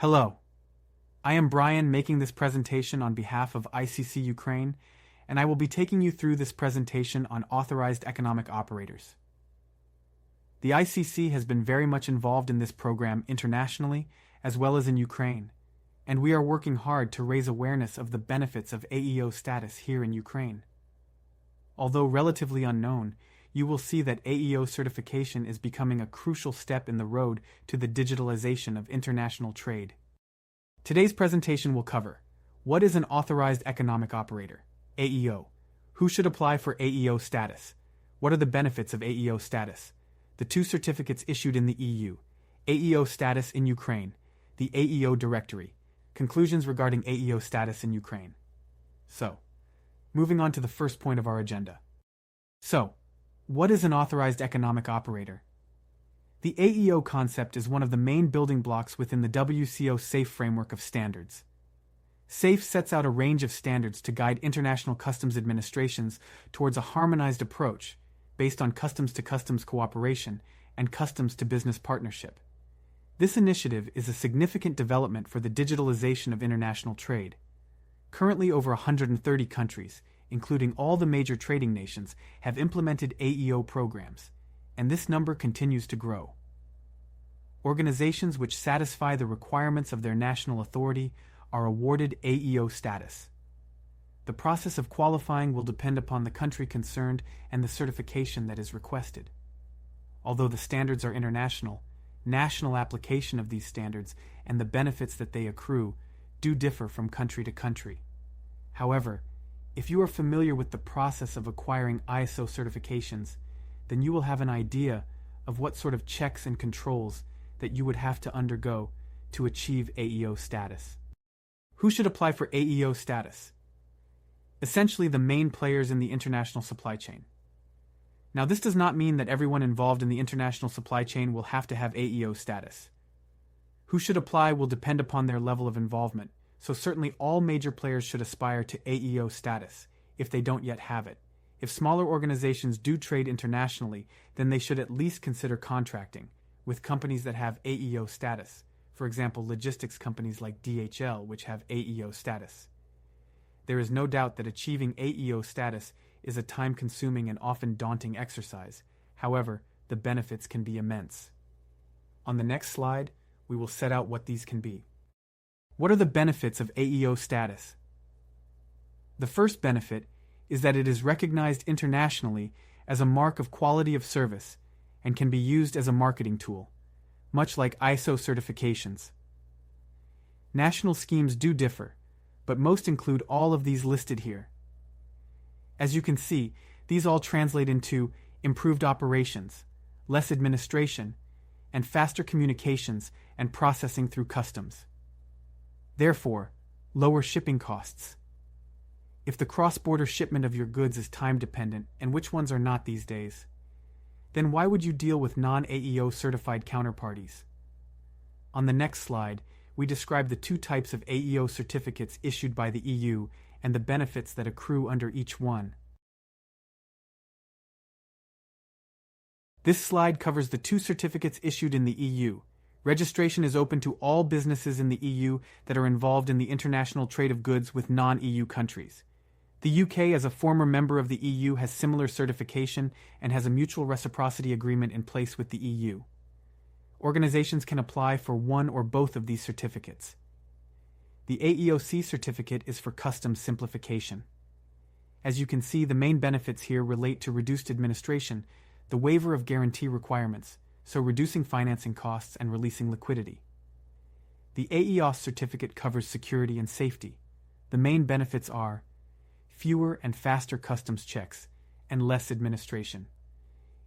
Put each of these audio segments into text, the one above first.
Hello, I am Brian making this presentation on behalf of ICC Ukraine, and I will be taking you through this presentation on authorized economic operators. The ICC has been very much involved in this program internationally as well as in Ukraine, and we are working hard to raise awareness of the benefits of AEO status here in Ukraine. Although relatively unknown, you will see that AEO certification is becoming a crucial step in the road to the digitalization of international trade. Today's presentation will cover: what is an authorized economic operator, AEO? Who should apply for AEO status? What are the benefits of AEO status? The two certificates issued in the EU, AEO status in Ukraine, the AEO directory, conclusions regarding AEO status in Ukraine. So, moving on to the first point of our agenda. So, what is an authorized economic operator? The AEO concept is one of the main building blocks within the WCO SAFE framework of standards. SAFE sets out a range of standards to guide international customs administrations towards a harmonized approach based on customs-to-customs cooperation and customs-to-business partnership. This initiative is a significant development for the digitalization of international trade. Currently, over 130 countries, including all the major trading nations, have implemented AEO programs, and this number continues to grow. Organizations which satisfy the requirements of their national authority are awarded AEO status. The process of qualifying will depend upon the country concerned and the certification that is requested. Although the standards are international, national application of these standards and the benefits that they accrue do differ from country to country. However, if you are familiar with the process of acquiring ISO certifications, then you will have an idea of what sort of checks and controls that you would have to undergo to achieve AEO status. Who should apply for AEO status? Essentially, the main players in the international supply chain. Now, this does not mean that everyone involved in the international supply chain will have to have AEO status. Who should apply will depend upon their level of involvement, so certainly all major players should aspire to AEO status if they don't yet have it. If smaller organizations do trade internationally, then they should at least consider contracting with companies that have AEO status, for example, logistics companies like DHL, which have AEO status. There is no doubt that achieving AEO status is a time-consuming and often daunting exercise. However, the benefits can be immense. On the next slide, we will set out what these can be. What are the benefits of AEO status? The first benefit is that it is recognized internationally as a mark of quality of service and can be used as a marketing tool, much like ISO certifications. National schemes do differ, but most include all of these listed here. As you can see, these all translate into improved operations, less administration, and faster communications and processing through customs. Therefore, lower shipping costs. If the cross-border shipment of your goods is time-dependent, and which ones are not these days, then why would you deal with non-AEO certified counterparties? On the next slide, we describe the two types of AEO certificates issued by the EU and the benefits that accrue under each one. This slide covers the two certificates issued in the EU. Registration is open to all businesses in the EU that are involved in the international trade of goods with non-EU countries. The UK, as a former member of the EU, has similar certification and has a mutual reciprocity agreement in place with the EU. Organizations can apply for one or both of these certificates. The AEOC certificate is for customs simplification. As you can see, the main benefits here relate to reduced administration, the waiver of guarantee requirements, so reducing financing costs and releasing liquidity. The AEOS certificate covers security and safety. The main benefits are fewer and faster customs checks and less administration.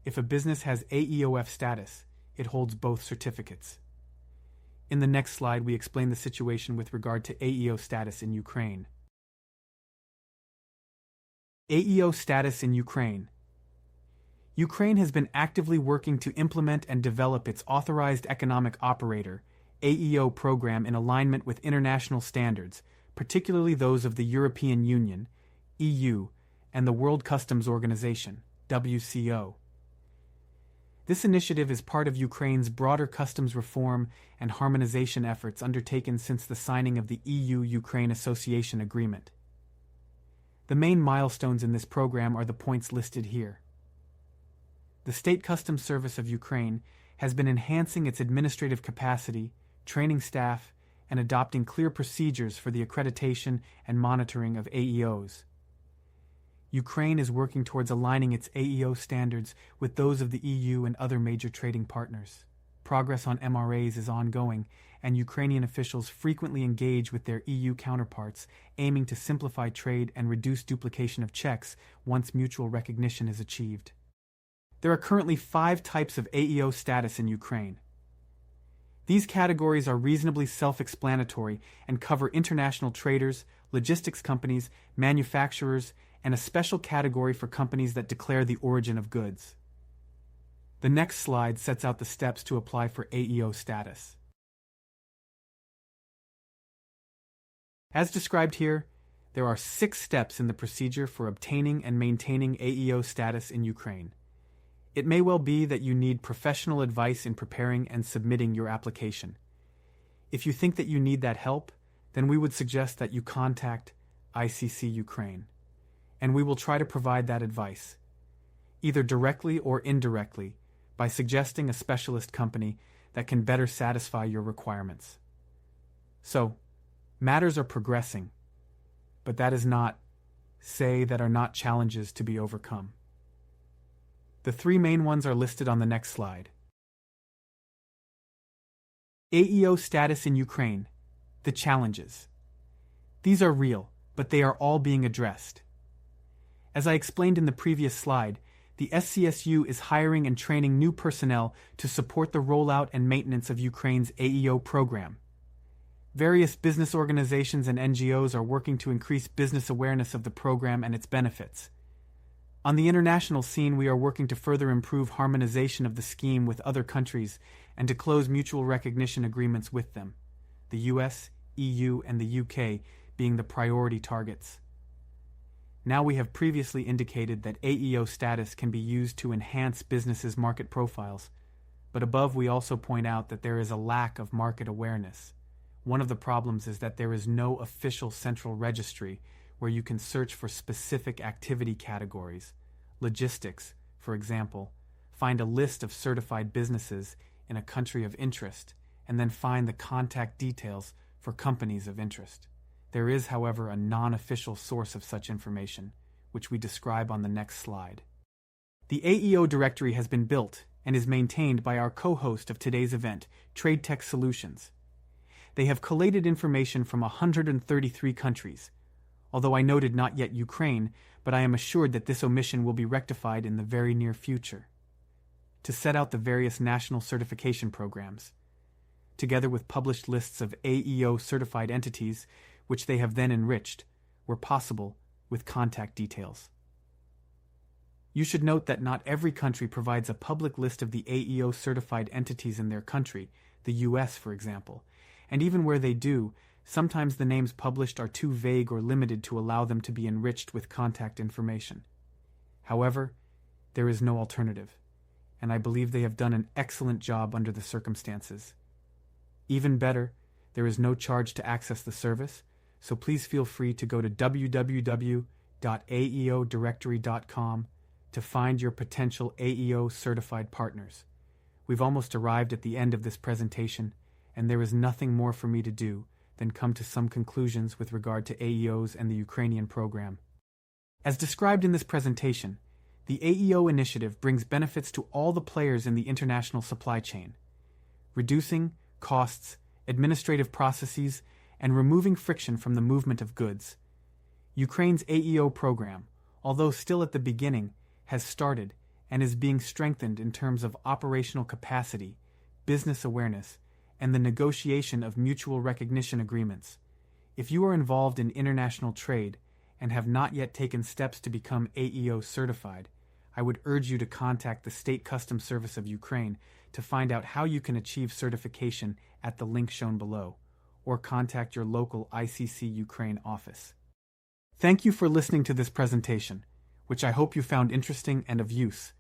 If a business has AEOF status, it holds both certificates. In the next slide, we explain the situation with regard to AEO status in Ukraine. AEO status in Ukraine. Ukraine has been actively working to implement and develop its Authorized Economic Operator AEO program in alignment with international standards, particularly those of the European Union, EU, and the World Customs Organization, WCO. This initiative is part of Ukraine's broader customs reform and harmonization efforts undertaken since the signing of the EU-Ukraine Association Agreement. The main milestones in this program are the points listed here. The State Customs Service of Ukraine has been enhancing its administrative capacity, training staff, and adopting clear procedures for the accreditation and monitoring of AEOs. Ukraine is working towards aligning its AEO standards with those of the EU and other major trading partners. Progress on MRAs is ongoing, and Ukrainian officials frequently engage with their EU counterparts, aiming to simplify trade and reduce duplication of checks once mutual recognition is achieved. There are currently 5 types of AEO status in Ukraine. These categories are reasonably self-explanatory and cover international traders, logistics companies, manufacturers, and a special category for companies that declare the origin of goods. The next slide sets out the steps to apply for AEO status. As described here, there are 6 steps in the procedure for obtaining and maintaining AEO status in Ukraine. It may well be that you need professional advice in preparing and submitting your application. If you think that you need that help, then we would suggest that you contact ICC Ukraine, and we will try to provide that advice, either directly or indirectly, by suggesting a specialist company that can better satisfy your requirements. So, matters are progressing, but that is not, that are not challenges to be overcome. The 3 main ones are listed on the next slide. AEO status in Ukraine. The challenges. These are real, but they are all being addressed. As I explained in the previous slide, the SCSU is hiring and training new personnel to support the rollout and maintenance of Ukraine's AEO program. Various business organizations and NGOs are working to increase business awareness of the program and its benefits. On the international scene, we are working to further improve harmonization of the scheme with other countries and to close mutual recognition agreements with them, the US, EU, and the UK being the priority targets. Now, we have previously indicated that AEO status can be used to enhance businesses' market profiles, but above we also point out that there is a lack of market awareness. One of the problems is that there is no official central registry where you can search for specific activity categories. Logistics, for example, find a list of certified businesses in a country of interest, and then find the contact details for companies of interest. There is, however, a non-official source of such information, which we describe on the next slide. The AEO directory has been built and is maintained by our co-host of today's event, TradeTech Solutions. They have collated information from 133 countries, although I noted not yet Ukraine, but I am assured that this omission will be rectified in the very near future. To set out the various national certification programs, together with published lists of AEO certified entities, which they have then enriched, where possible, with contact details. You should note that not every country provides a public list of the AEO certified entities in their country, the US, for example, and even where they do, sometimes the names published are too vague or limited to allow them to be enriched with contact information. However, there is no alternative, and I believe they have done an excellent job under the circumstances. Even better, there is no charge to access the service, so please feel free to go to www.aeodirectory.com to find your potential AEO certified partners. We've almost arrived at the end of this presentation, and there is nothing more for me to do than come to some conclusions with regard to AEOs and the Ukrainian program. As described in this presentation, the AEO initiative brings benefits to all the players in the international supply chain, reducing costs, administrative processes, and removing friction from the movement of goods. Ukraine's AEO program, although still at the beginning, has started and is being strengthened in terms of operational capacity, business awareness, and the negotiation of mutual recognition agreements. If you are involved in international trade and have not yet taken steps to become AEO certified, I would urge you to contact the State Customs Service of Ukraine to find out how you can achieve certification at the link shown below, or contact your local ICC Ukraine office. Thank you for listening to this presentation, which I hope you found interesting and of use.